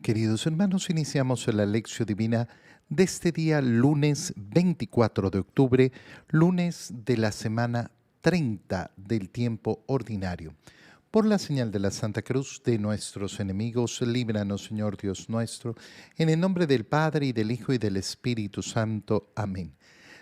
Queridos hermanos, iniciamos la lección divina de este día, lunes 24 de octubre, lunes de la semana 30 del tiempo ordinario. Por la señal de la Santa Cruz de nuestros enemigos, líbranos, Señor Dios nuestro, en el nombre del Padre, y del Hijo, y del Espíritu Santo. Amén.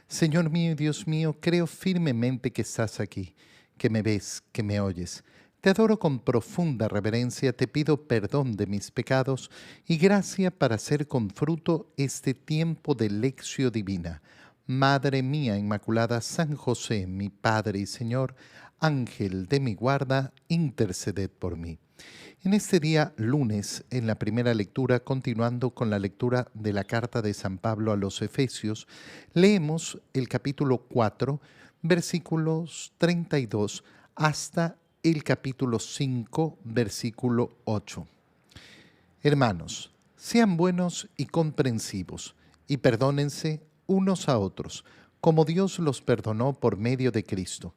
Señor mío y Dios mío, creo firmemente que estás aquí, que me ves, que me oyes. Te adoro con profunda reverencia, te pido perdón de mis pecados y gracia para hacer con fruto este tiempo de lección divina. Madre mía Inmaculada, San José, mi Padre y Señor, Ángel de mi guarda, interceded por mí. En este día, lunes, en la primera lectura, continuando con la lectura de la carta de San Pablo a los Efesios, leemos el capítulo 4, versículos 32 hasta el capítulo 5, versículo 8. Hermanos, sean buenos y comprensivos, y perdónense unos a otros, como Dios los perdonó por medio de Cristo.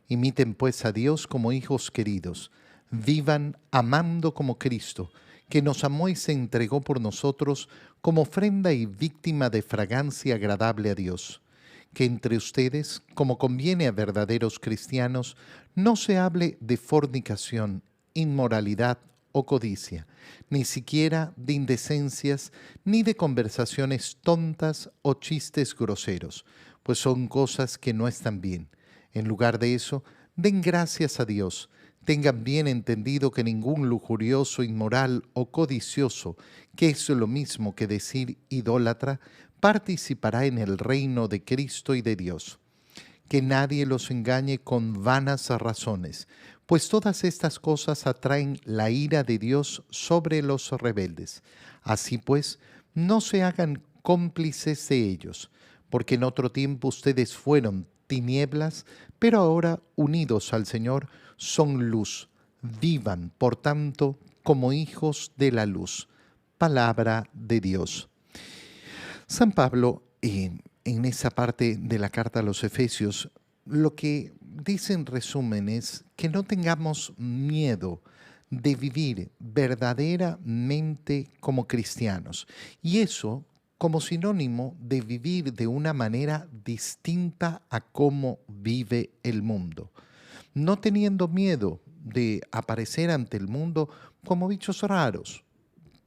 Imiten pues a Dios como hijos queridos. Vivan amando como Cristo, que nos amó y se entregó por nosotros como ofrenda y víctima de fragancia agradable a Dios. Que entre ustedes, como conviene a verdaderos cristianos, no se hable de fornicación, inmoralidad o codicia, ni siquiera de indecencias, ni de conversaciones tontas o chistes groseros, pues son cosas que no están bien. En lugar de eso, den gracias a Dios. Tengan bien entendido que ningún lujurioso, inmoral o codicioso, que es lo mismo que decir idólatra, participará en el reino de Cristo y de Dios. Que nadie los engañe con vanas razones, pues todas estas cosas atraen la ira de Dios sobre los rebeldes. Así pues, no se hagan cómplices de ellos, porque en otro tiempo ustedes fueron tinieblas, pero ahora, unidos al Señor, son luz. Vivan, por tanto, como hijos de la luz. Palabra de Dios. San Pablo, en esa parte de la carta a los Efesios, lo que dice en resumen es que no tengamos miedo de vivir verdaderamente como cristianos. Y eso como sinónimo de vivir de una manera distinta a cómo vive el mundo. No teniendo miedo de aparecer ante el mundo como bichos raros,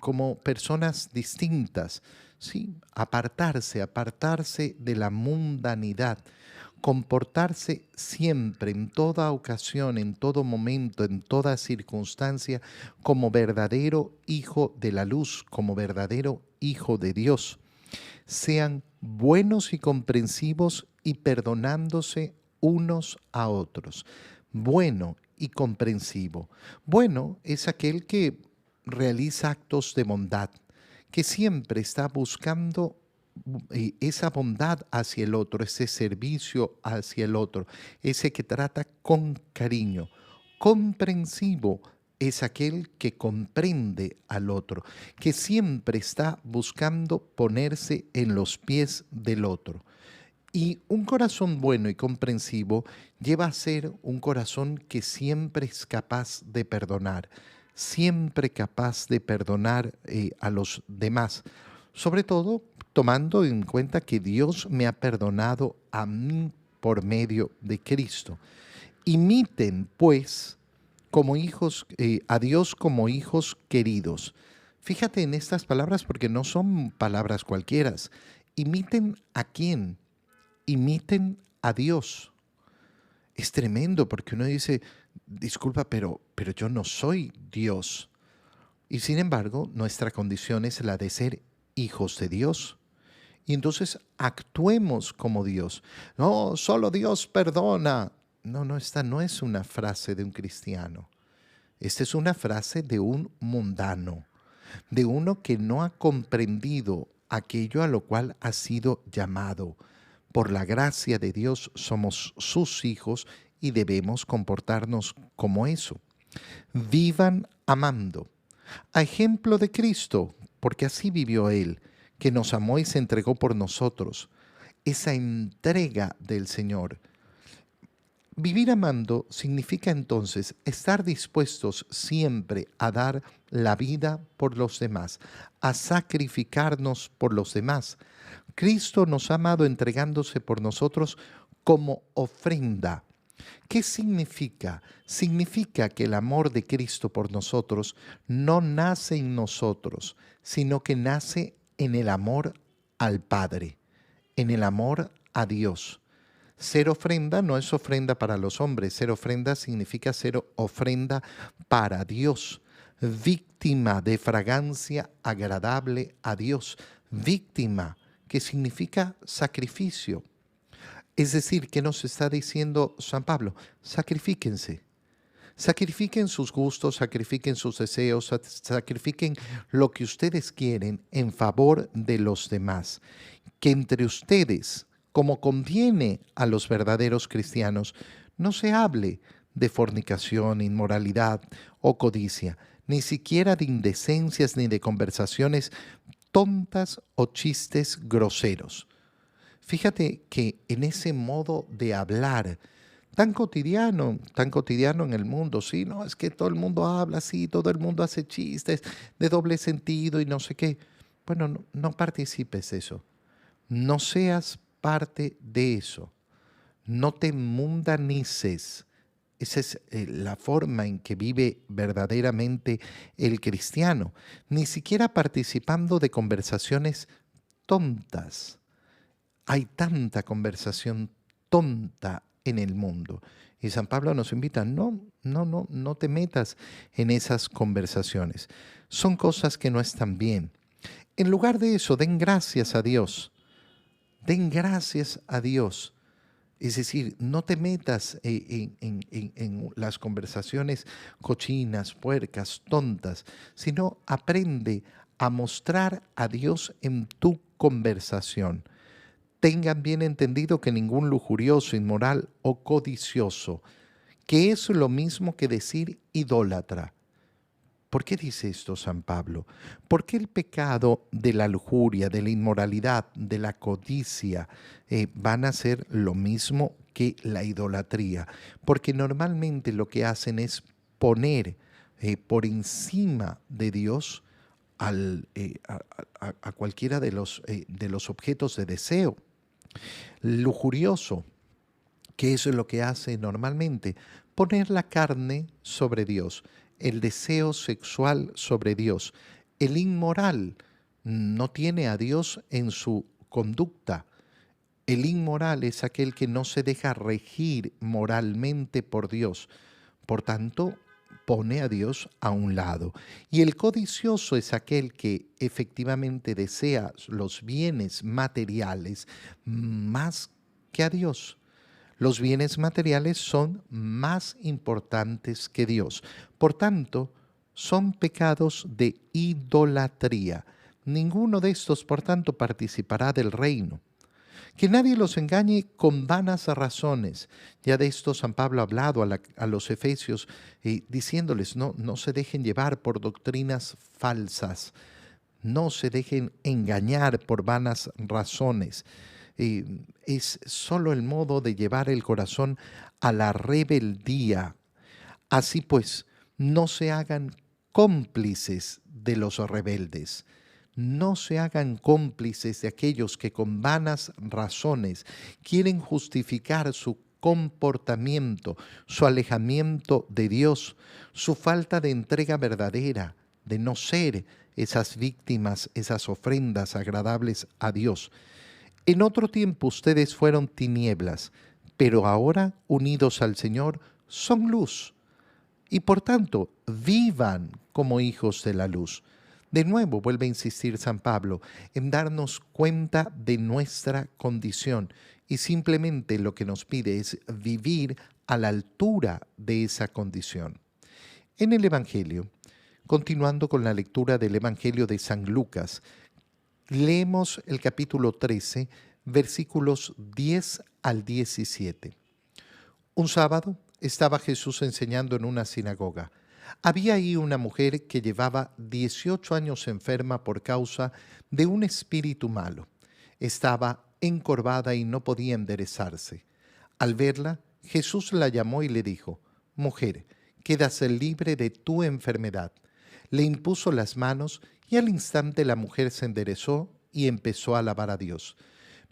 como personas distintas, ¿sí? Apartarse de la mundanidad, comportarse siempre, en toda ocasión, en todo momento, en toda circunstancia, como verdadero hijo de la luz, como verdadero hijo de Dios. Sean buenos y comprensivos y perdonándose unos a otros. Bueno y comprensivo. Bueno es aquel que realiza actos de bondad, que siempre está buscando esa bondad hacia el otro, ese servicio hacia el otro, ese que trata con cariño. Comprensivo es aquel que comprende al otro, que siempre está buscando ponerse en los pies del otro. Y un corazón bueno y comprensivo lleva a ser un corazón que siempre es capaz de perdonar, siempre capaz de perdonar a los demás, sobre todo tomando en cuenta que Dios me ha perdonado a mí por medio de Cristo. Imiten, pues, como hijos, a Dios como hijos queridos. Fíjate en estas palabras porque no son palabras cualquiera. Imiten a quién, imiten a Dios. Es tremendo porque uno dice, disculpa, pero yo no soy Dios. Y sin embargo, nuestra condición es la de ser hijos de Dios. Y entonces actuemos como Dios. No, solo Dios perdona. No, esta no es una frase de un cristiano. Esta es una frase de un mundano, de uno que no ha comprendido aquello a lo cual ha sido llamado. Por la gracia de Dios somos sus hijos y debemos comportarnos como eso. Vivan amando, a ejemplo de Cristo, porque así vivió Él, que nos amó y se entregó por nosotros. Esa entrega del Señor Vivir amando significa entonces estar dispuestos siempre a dar la vida por los demás, a sacrificarnos por los demás. Cristo nos ha amado entregándose por nosotros como ofrenda. ¿Qué significa? Significa que el amor de Cristo por nosotros no nace en nosotros, sino que nace en el amor al Padre, en el amor a Dios. Ser ofrenda no es ofrenda para los hombres, ser ofrenda significa ser ofrenda para Dios, víctima de fragancia agradable a Dios, víctima, que significa sacrificio. Es decir, ¿qué nos está diciendo San Pablo? Sacrifíquense. Sacrifiquen sus gustos, sacrifiquen sus deseos, sacrifiquen lo que ustedes quieren en favor de los demás. Que entre ustedes, como conviene a los verdaderos cristianos, no se hable de fornicación, inmoralidad o codicia, ni siquiera de indecencias ni de conversaciones tontas o chistes groseros. Fíjate que en ese modo de hablar tan cotidiano en el mundo, sí, no, es que todo el mundo habla así, todo el mundo hace chistes de doble sentido y no sé qué. Bueno, no, no participes de eso, no seas parte de eso, no te mundanices. Esa es la forma en que vive verdaderamente el cristiano, ni siquiera participando de conversaciones tontas. Hay tanta conversación tonta en el mundo. Y San Pablo nos invita, no te metas en esas conversaciones. Son cosas que no están bien. En lugar de eso, den gracias a Dios. Den gracias a Dios. Es decir, no te metas en las conversaciones cochinas, puercas, tontas, sino aprende a mostrar a Dios en tu conversación. Tengan bien entendido que ningún lujurioso, inmoral o codicioso, que es lo mismo que decir idólatra. ¿Por qué dice esto San Pablo? ¿Por qué el pecado de la lujuria, de la inmoralidad, de la codicia van a ser lo mismo que la idolatría? Porque normalmente lo que hacen es poner por encima de Dios a cualquiera de los objetos de deseo. Lujurioso, ¿qué es lo que hace normalmente? Poner la carne sobre Dios, el deseo sexual sobre Dios. El inmoral no tiene a Dios en su conducta. El inmoral es aquel que no se deja regir moralmente por Dios. Por tanto, pone a Dios a un lado. Y el codicioso es aquel que efectivamente desea los bienes materiales más que a Dios. Los bienes materiales son más importantes que Dios. Por tanto, son pecados de idolatría. Ninguno de estos, por tanto, participará del reino. Que nadie los engañe con vanas razones. Ya de esto San Pablo ha hablado a los efesios, diciéndoles, no se dejen llevar por doctrinas falsas, no se dejen engañar por vanas razones. Es solo el modo de llevar el corazón a la rebeldía. Así pues, no se hagan cómplices de los rebeldes. No se hagan cómplices de aquellos que con vanas razones quieren justificar su comportamiento, su alejamiento de Dios, su falta de entrega verdadera, de no ser esas víctimas, esas ofrendas agradables a Dios. En otro tiempo ustedes fueron tinieblas, pero ahora, unidos al Señor, son luz. Y por tanto, vivan como hijos de la luz. De nuevo vuelve a insistir San Pablo en darnos cuenta de nuestra condición y simplemente lo que nos pide es vivir a la altura de esa condición. En el Evangelio, continuando con la lectura del Evangelio de San Lucas, leemos el capítulo 13, versículos 10 al 17. Un sábado estaba Jesús enseñando en una sinagoga. Había ahí una mujer que llevaba 18 años enferma por causa de un espíritu malo. Estaba encorvada y no podía enderezarse. Al verla, Jesús la llamó y le dijo: Mujer, quedas libre de tu enfermedad. Le impuso las manos y al instante la mujer se enderezó y empezó a alabar a Dios.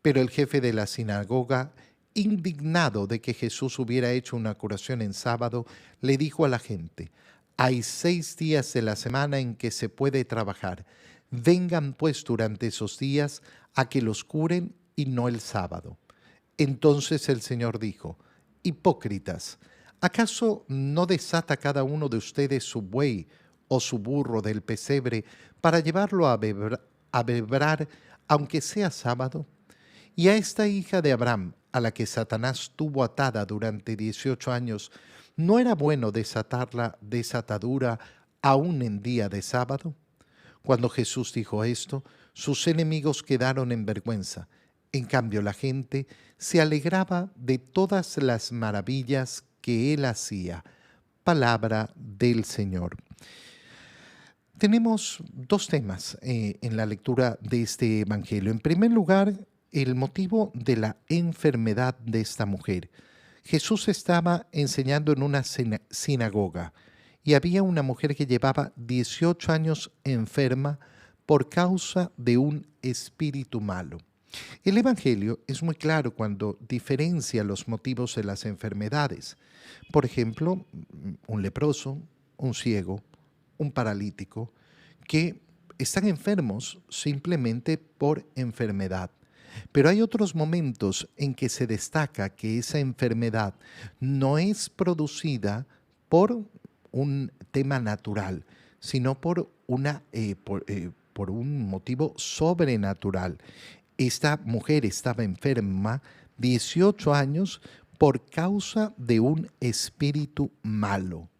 Pero el jefe de la sinagoga, indignado de que Jesús hubiera hecho una curación en sábado, le dijo a la gente: hay 6 días de la semana en que se puede trabajar. Vengan pues durante esos días a que los curen y no el sábado. Entonces el Señor dijo: hipócritas, ¿acaso no desata cada uno de ustedes su buey o su burro del pesebre para llevarlo a bebrar, aunque sea sábado? Y a esta hija de Abraham, a la que Satanás tuvo atada durante 18 años, ¿no era bueno desatarla de esa atadura aún en día de sábado? Cuando Jesús dijo esto, sus enemigos quedaron en vergüenza. En cambio, la gente se alegraba de todas las maravillas que él hacía. Palabra del Señor. Tenemos 2 temas en la lectura de este Evangelio. En primer lugar, el motivo de la enfermedad de esta mujer. Jesús estaba enseñando en una sinagoga y había una mujer que llevaba 18 años enferma por causa de un espíritu malo. El Evangelio es muy claro cuando diferencia los motivos de las enfermedades. Por ejemplo, un leproso, un ciego, un paralítico, que están enfermos simplemente por enfermedad. Pero hay otros momentos en que se destaca que esa enfermedad no es producida por un tema natural, sino por un motivo sobrenatural. Esta mujer estaba enferma 18 años por causa de un espíritu malo.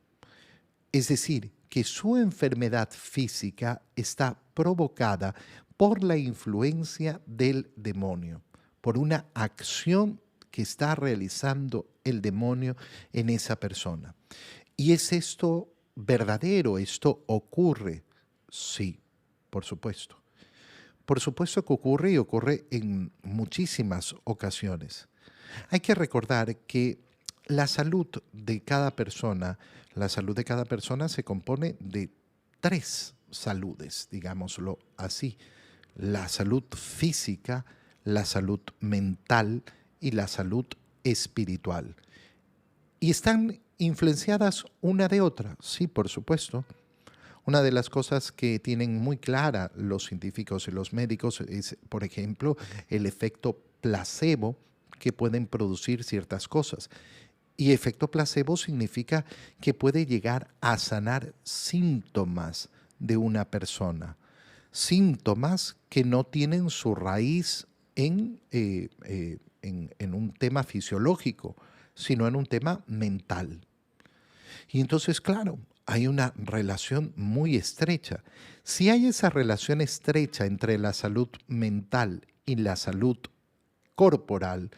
Es decir, que su enfermedad física está provocada por la influencia del demonio, por una acción que está realizando el demonio en esa persona. ¿Y es esto verdadero? ¿Esto ocurre? Sí, por supuesto. Por supuesto que ocurre y ocurre en muchísimas ocasiones. Hay que recordar que la salud de cada persona se compone de 3 saludes, digámoslo así: la salud física, la salud mental y la salud espiritual. Y están influenciadas una de otra, sí, por supuesto. Una de las cosas que tienen muy clara los científicos y los médicos es, por ejemplo, el efecto placebo que pueden producir ciertas cosas. Y efecto placebo significa que puede llegar a sanar síntomas de una persona. Síntomas que no tienen su raíz en un tema fisiológico, sino en un tema mental. Y entonces, claro, hay una relación muy estrecha. Si hay esa relación estrecha entre la salud mental y la salud corporal,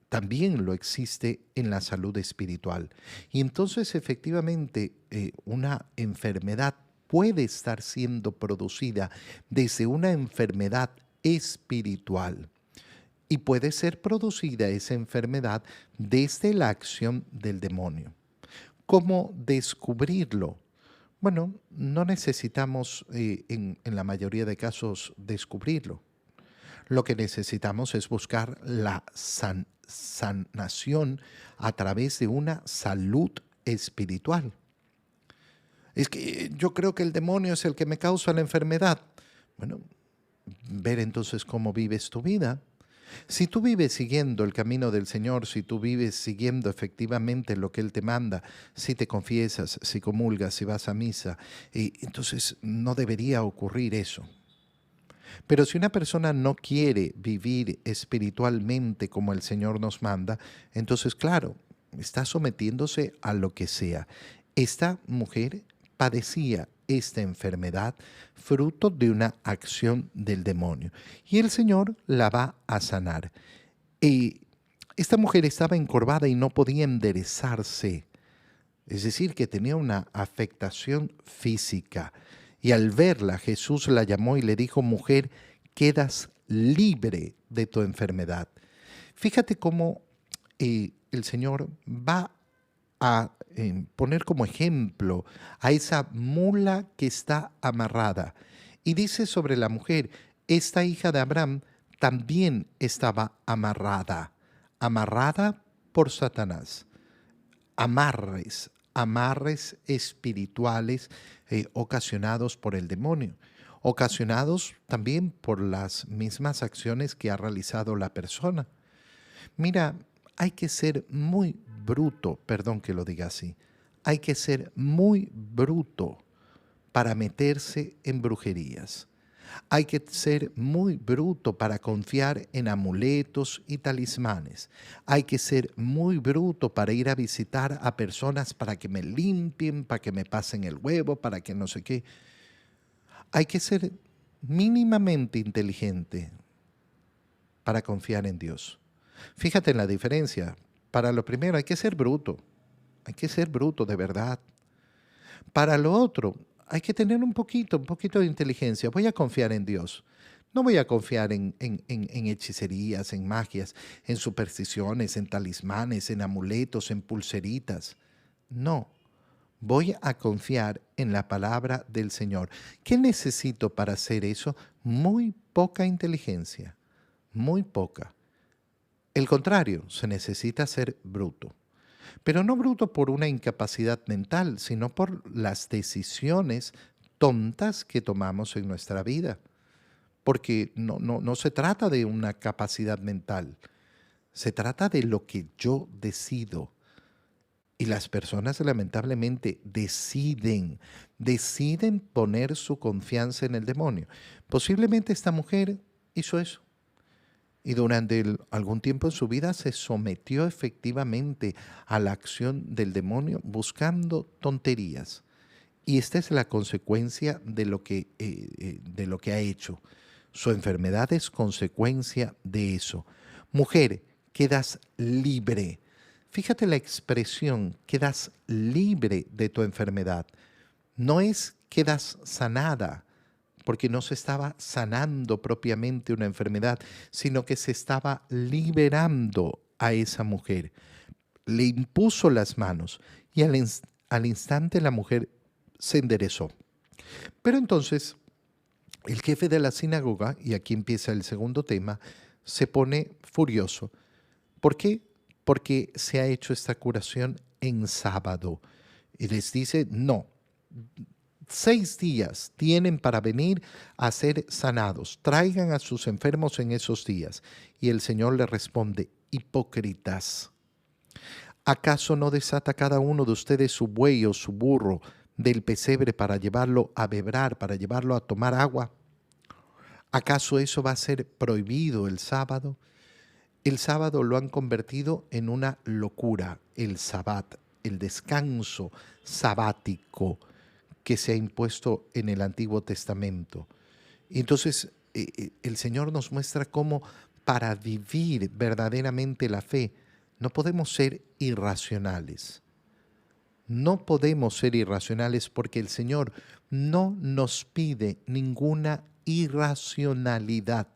también lo existe en la salud espiritual. Y entonces, efectivamente, una enfermedad puede estar siendo producida desde una enfermedad espiritual. Y puede ser producida esa enfermedad desde la acción del demonio. ¿Cómo descubrirlo? Bueno, no necesitamos en la mayoría de casos descubrirlo. Lo que necesitamos es buscar la sanación a través de una salud espiritual. Es que yo creo que el demonio es el que me causa la enfermedad. Bueno, ver entonces cómo vives tu vida. Si tú vives siguiendo el camino del Señor, si tú vives siguiendo efectivamente lo que Él te manda, si te confiesas, si comulgas, si vas a misa, entonces no debería ocurrir eso. Pero si una persona no quiere vivir espiritualmente como el Señor nos manda, entonces claro, está sometiéndose a lo que sea. Esta mujer padecía esta enfermedad fruto de una acción del demonio y el Señor la va a sanar. Esta mujer estaba encorvada y no podía enderezarse, es decir, que tenía una afectación física. Y al verla, Jesús la llamó y le dijo: mujer, quedas libre de tu enfermedad. Fíjate cómo el Señor va a poner como ejemplo a esa mula que está amarrada. Y dice sobre la mujer, esta hija de Abraham también estaba amarrada, amarrada por Satanás. Amarres, amarres espirituales ocasionados por el demonio, ocasionados también por las mismas acciones que ha realizado la persona. Mira, hay que ser muy bruto, perdón que lo diga así, hay que ser muy bruto para meterse en brujerías. Hay que ser muy bruto para confiar en amuletos y talismanes. Hay que ser muy bruto para ir a visitar a personas para que me limpien, para que me pasen el huevo, para que no sé qué. Hay que ser mínimamente inteligente para confiar en Dios. Fíjate en la diferencia. Para lo primero hay que ser bruto. Hay que ser bruto de verdad. Para lo otro, hay que tener un poquito de inteligencia. Voy a confiar en Dios. No voy a confiar en hechicerías, en magias, en supersticiones, en talismanes, en amuletos, en pulseritas. No, voy a confiar en la palabra del Señor. ¿Qué necesito para hacer eso? Muy poca inteligencia, muy poca. El contrario, se necesita ser bruto. Pero no bruto por una incapacidad mental, sino por las decisiones tontas que tomamos en nuestra vida. Porque no se trata de una capacidad mental, se trata de lo que yo decido. Y las personas lamentablemente deciden poner su confianza en el demonio. Posiblemente esta mujer hizo eso. Y durante algún tiempo en su vida se sometió efectivamente a la acción del demonio buscando tonterías. Y esta es la consecuencia de lo que ha hecho. Su enfermedad es consecuencia de eso. Mujer, quedas libre. Fíjate la expresión, quedas libre de tu enfermedad. No es quedas sanada, porque no se estaba sanando propiamente una enfermedad, sino que se estaba liberando a esa mujer. Le impuso las manos y al instante la mujer se enderezó. Pero entonces el jefe de la sinagoga, y aquí empieza el segundo tema, se pone furioso. ¿Por qué? Porque se ha hecho esta curación en sábado. Y les dice, no, 6 días tienen para venir a ser sanados. Traigan a sus enfermos en esos días. Y el Señor le responde, hipócritas, ¿acaso no desata cada uno de ustedes su buey o su burro del pesebre para llevarlo a beber, para llevarlo a tomar agua? ¿Acaso eso va a ser prohibido el sábado? El sábado lo han convertido en una locura, el sabbat, el descanso sabático que se ha impuesto en el Antiguo Testamento. Y entonces el Señor nos muestra cómo para vivir verdaderamente la fe no podemos ser irracionales. No podemos ser irracionales porque el Señor no nos pide ninguna irracionalidad.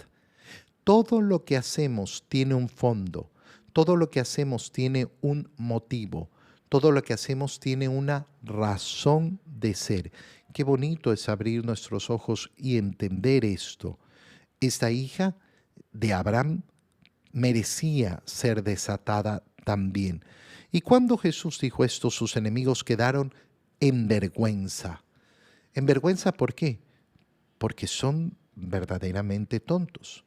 Todo lo que hacemos tiene un fondo, todo lo que hacemos tiene un motivo, todo lo que hacemos tiene una razón de ser. Qué bonito es abrir nuestros ojos y entender esto. Esta hija de Abraham merecía ser desatada también. Y cuando Jesús dijo esto, sus enemigos quedaron en vergüenza. ¿En vergüenza por qué? Porque son verdaderamente tontos.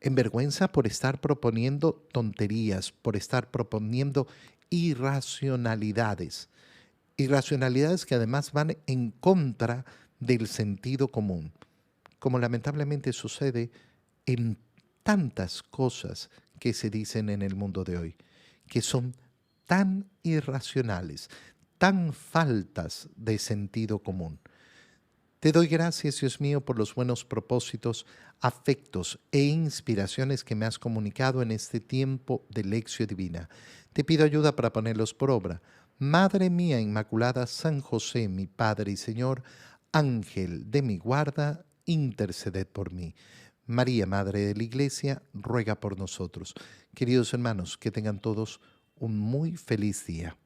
En vergüenza por estar proponiendo tonterías, por estar proponiendo irracionalidades. Irracionalidades que además van en contra del sentido común, como lamentablemente sucede en tantas cosas que se dicen en el mundo de hoy, que son tan irracionales, tan faltas de sentido común. Te doy gracias, Dios mío, por los buenos propósitos, afectos e inspiraciones que me has comunicado en este tiempo de lección divina. Te pido ayuda para ponerlos por obra. Madre mía Inmaculada, San José, mi Padre y Señor, Ángel de mi guarda, interceded por mí. María, Madre de la Iglesia, ruega por nosotros. Queridos hermanos, que tengan todos un muy feliz día.